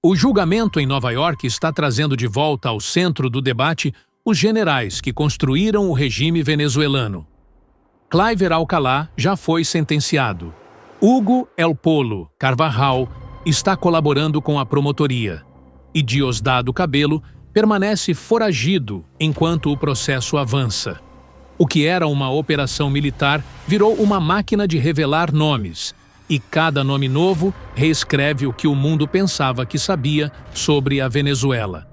O julgamento em Nova York está trazendo de volta ao centro do debate os generais que construíram o regime venezuelano. Cliver Alcalá já foi sentenciado. Hugo El Polo Carvajal está colaborando com a promotoria. E Diosdado Cabello permanece foragido enquanto o processo avança. O que era uma operação militar virou uma máquina de revelar nomes. E cada nome novo reescreve o que o mundo pensava que sabia sobre a Venezuela.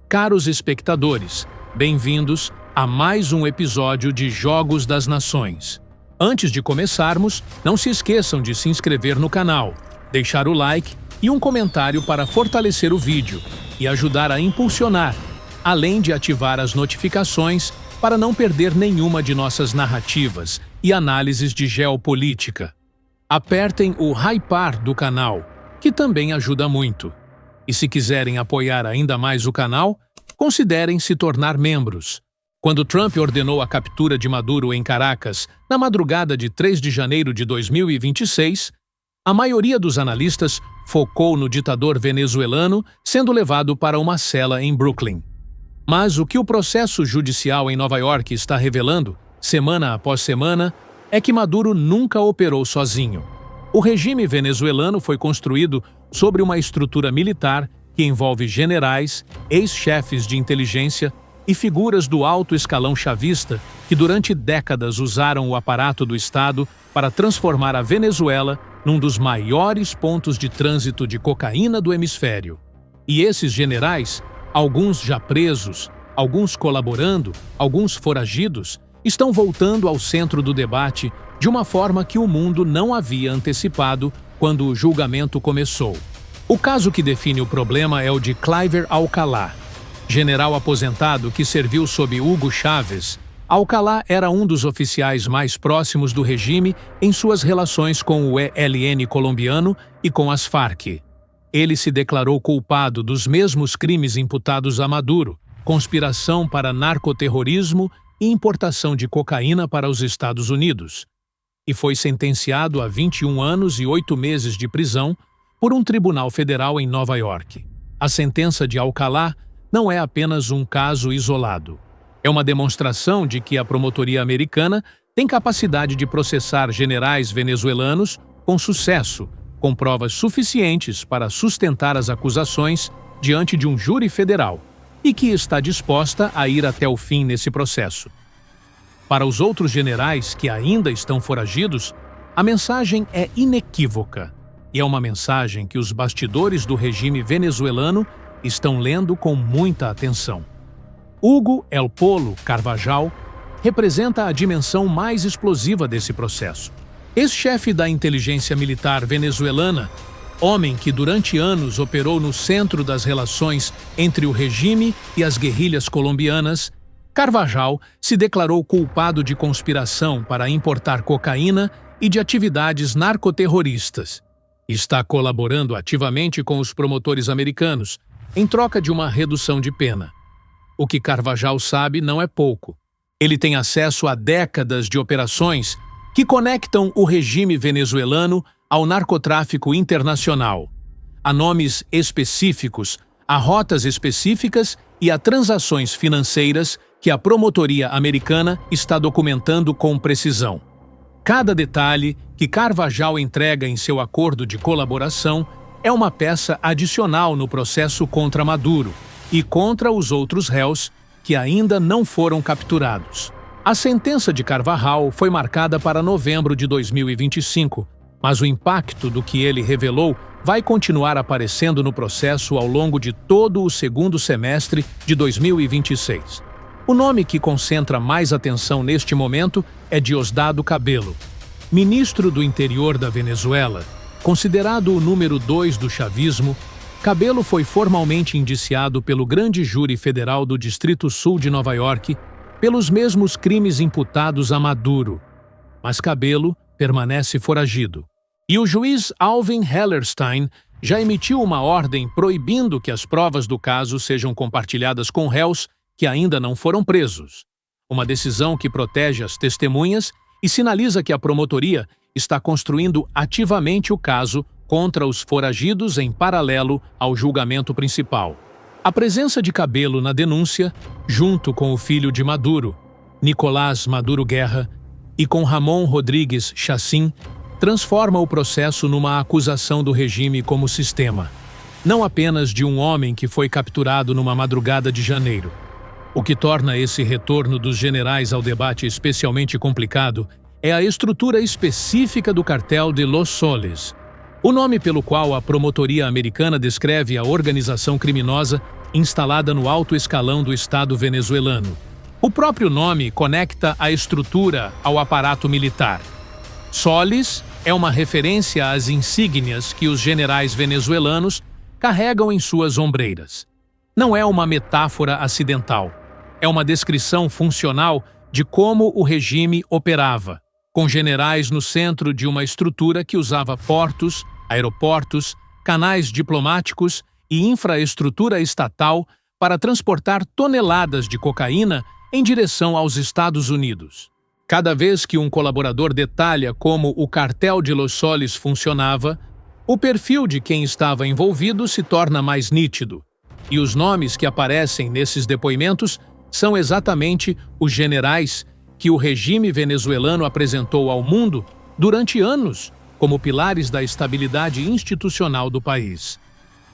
Caros espectadores, bem-vindos a mais um episódio de Jogos das Nações. Antes de começarmos, não se esqueçam de se inscrever no canal, deixar o like e um comentário para fortalecer o vídeo e ajudar a impulsionar, além de ativar as notificações para não perder nenhuma de nossas narrativas e análises de geopolítica. Apertem o hypar do canal, que também ajuda muito. E se quiserem apoiar ainda mais o canal, considerem se tornar membros. Quando Trump ordenou a captura de Maduro em Caracas, na madrugada de 3 de janeiro de 2026, a maioria dos analistas focou no ditador venezuelano sendo levado para uma cela em Brooklyn. Mas o que o processo judicial em Nova York está revelando, semana após semana, é que Maduro nunca operou sozinho. O regime venezuelano foi construído sobre uma estrutura militar que envolve generais, ex-chefes de inteligência e figuras do alto escalão chavista que durante décadas usaram o aparato do Estado para transformar a Venezuela num dos maiores pontos de trânsito de cocaína do hemisfério. E esses generais, alguns já presos, alguns colaborando, alguns foragidos, estão voltando ao centro do debate de uma forma que o mundo não havia antecipado quando o julgamento começou. O caso que define o problema é o de Cliver Alcalá, general aposentado que serviu sob Hugo Chávez. Alcalá era um dos oficiais mais próximos do regime em suas relações com o ELN colombiano e com as Farc. Ele se declarou culpado dos mesmos crimes imputados a Maduro, conspiração para narcoterrorismo e importação de cocaína para os Estados Unidos, e foi sentenciado a 21 anos e 8 meses de prisão por um tribunal federal em Nova York. A sentença de Alcalá não é apenas um caso isolado. É uma demonstração de que a promotoria americana tem capacidade de processar generais venezuelanos com sucesso, com provas suficientes para sustentar as acusações diante de um júri federal, e que está disposta a ir até o fim nesse processo. Para os outros generais que ainda estão foragidos, a mensagem é inequívoca, e é uma mensagem que os bastidores do regime venezuelano estão lendo com muita atenção. Hugo El Polo Carvajal representa a dimensão mais explosiva desse processo. Ex-chefe da inteligência militar venezuelana, homem que durante anos operou no centro das relações entre o regime e as guerrilhas colombianas, Carvajal se declarou culpado de conspiração para importar cocaína e de atividades narcoterroristas. Está colaborando ativamente com os promotores americanos, em troca de uma redução de pena. O que Carvajal sabe não é pouco. Ele tem acesso a décadas de operações que conectam o regime venezuelano ao narcotráfico internacional, a nomes específicos, a rotas específicas e a transações financeiras que a promotoria americana está documentando com precisão. Cada detalhe que Carvajal entrega em seu acordo de colaboração é uma peça adicional no processo contra Maduro e contra os outros réus que ainda não foram capturados. A sentença de Carvajal foi marcada para novembro de 2025, mas o impacto do que ele revelou vai continuar aparecendo no processo ao longo de todo o segundo semestre de 2026. O nome que concentra mais atenção neste momento é Diosdado Cabello, ministro do Interior da Venezuela. Considerado o número 2 do chavismo, Cabello foi formalmente indiciado pelo Grande Júri Federal do Distrito Sul de Nova York pelos mesmos crimes imputados a Maduro. Mas Cabello permanece foragido. E o juiz Alvin Hellerstein já emitiu uma ordem proibindo que as provas do caso sejam compartilhadas com réus que ainda não foram presos. Uma decisão que protege as testemunhas e sinaliza que a promotoria está construindo ativamente o caso contra os foragidos em paralelo ao julgamento principal. A presença de Cabello na denúncia, junto com o filho de Maduro, Nicolás Maduro Guerra, e com Ramon Rodrigues Chacín, transforma o processo numa acusação do regime como sistema, não apenas de um homem que foi capturado numa madrugada de janeiro. O que torna esse retorno dos generais ao debate especialmente complicado é a estrutura específica do cartel de Los Soles, o nome pelo qual a promotoria americana descreve a organização criminosa instalada no alto escalão do Estado venezuelano. O próprio nome conecta a estrutura ao aparato militar. Soles é uma referência às insígnias que os generais venezuelanos carregam em suas ombreiras. Não é uma metáfora acidental. É uma descrição funcional de como o regime operava, com generais no centro de uma estrutura que usava portos, aeroportos, canais diplomáticos e infraestrutura estatal para transportar toneladas de cocaína em direção aos Estados Unidos. Cada vez que um colaborador detalha como o cartel de Los Soles funcionava, o perfil de quem estava envolvido se torna mais nítido, e os nomes que aparecem nesses depoimentos são exatamente os generais que o regime venezuelano apresentou ao mundo durante anos como pilares da estabilidade institucional do país.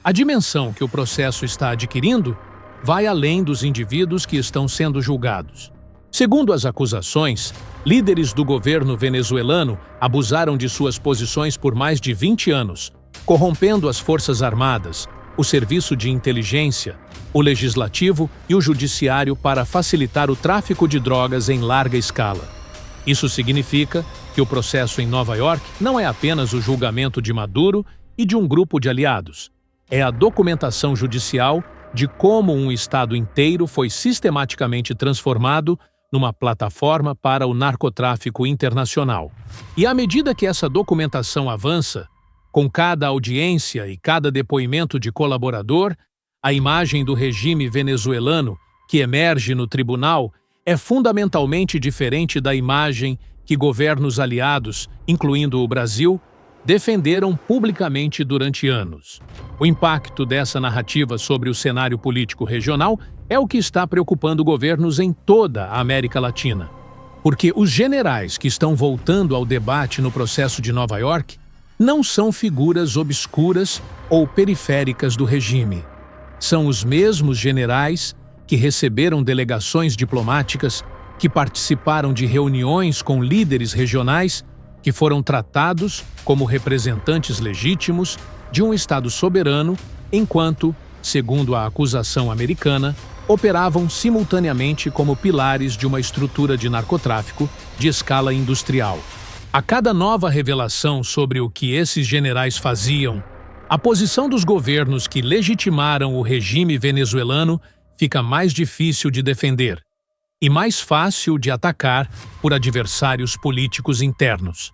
A dimensão que o processo está adquirindo vai além dos indivíduos que estão sendo julgados. Segundo as acusações, líderes do governo venezuelano abusaram de suas posições por mais de 20 anos, corrompendo as Forças Armadas, o Serviço de Inteligência, o Legislativo e o Judiciário para facilitar o tráfico de drogas em larga escala. Isso significa que o processo em Nova York não é apenas o julgamento de Maduro e de um grupo de aliados. É a documentação judicial de como um Estado inteiro foi sistematicamente transformado numa plataforma para o narcotráfico internacional. E à medida que essa documentação avança, com cada audiência e cada depoimento de colaborador, a imagem do regime venezuelano que emerge no tribunal é fundamentalmente diferente da imagem que governos aliados, incluindo o Brasil, defenderam publicamente durante anos. O impacto dessa narrativa sobre o cenário político regional é o que está preocupando governos em toda a América Latina. Porque os generais que estão voltando ao debate no processo de Nova York não são figuras obscuras ou periféricas do regime. São os mesmos generais que receberam delegações diplomáticas, que participaram de reuniões com líderes regionais, que foram tratados como representantes legítimos de um Estado soberano, enquanto, segundo a acusação americana, operavam simultaneamente como pilares de uma estrutura de narcotráfico de escala industrial. A cada nova revelação sobre o que esses generais faziam, a posição dos governos que legitimaram o regime venezuelano fica mais difícil de defender e mais fácil de atacar por adversários políticos internos.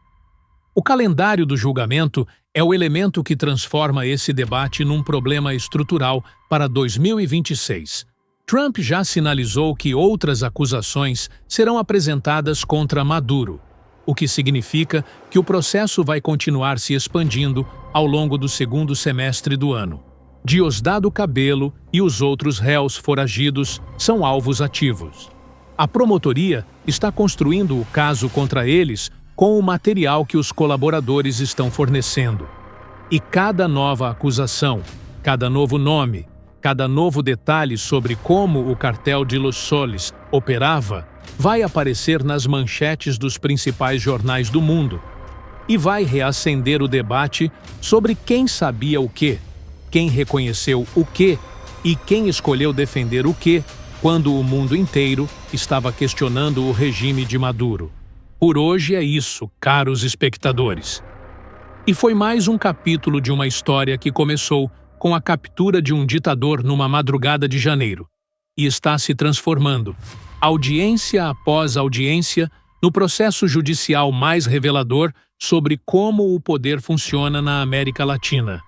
O calendário do julgamento é o elemento que transforma esse debate num problema estrutural para 2026. Trump já sinalizou que outras acusações serão apresentadas contra Maduro, o que significa que o processo vai continuar se expandindo ao longo do segundo semestre do ano. Diosdado Cabello e os outros réus foragidos são alvos ativos. A promotoria está construindo o caso contra eles com o material que os colaboradores estão fornecendo. E cada nova acusação, cada novo nome, cada novo detalhe sobre como o cartel de Los Soles operava vai aparecer nas manchetes dos principais jornais do mundo e vai reacender o debate sobre quem sabia o quê, quem reconheceu o quê e quem escolheu defender o quê quando o mundo inteiro estava questionando o regime de Maduro. Por hoje é isso, caros espectadores. E foi mais um capítulo de uma história que começou com a captura de um ditador numa madrugada de janeiro e está se transformando, audiência após audiência, no processo judicial mais revelador sobre como o poder funciona na América Latina.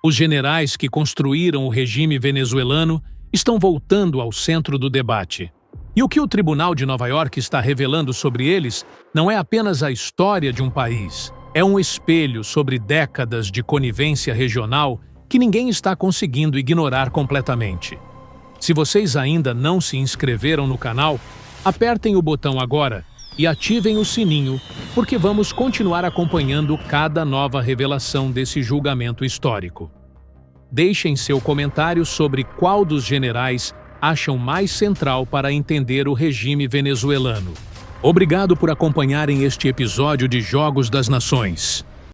Os generais que construíram o regime venezuelano estão voltando ao centro do debate. E o que o Tribunal de Nova York está revelando sobre eles não é apenas a história de um país, É um espelho sobre décadas de conivência regional que ninguém está conseguindo ignorar completamente. Se vocês ainda não se inscreveram no canal, apertem o botão agora e ativem o sininho, porque vamos continuar acompanhando cada nova revelação desse julgamento histórico. Deixem seu comentário sobre qual dos generais acham mais central para entender o regime venezuelano. Obrigado por acompanharem este episódio de Jogos das Nações.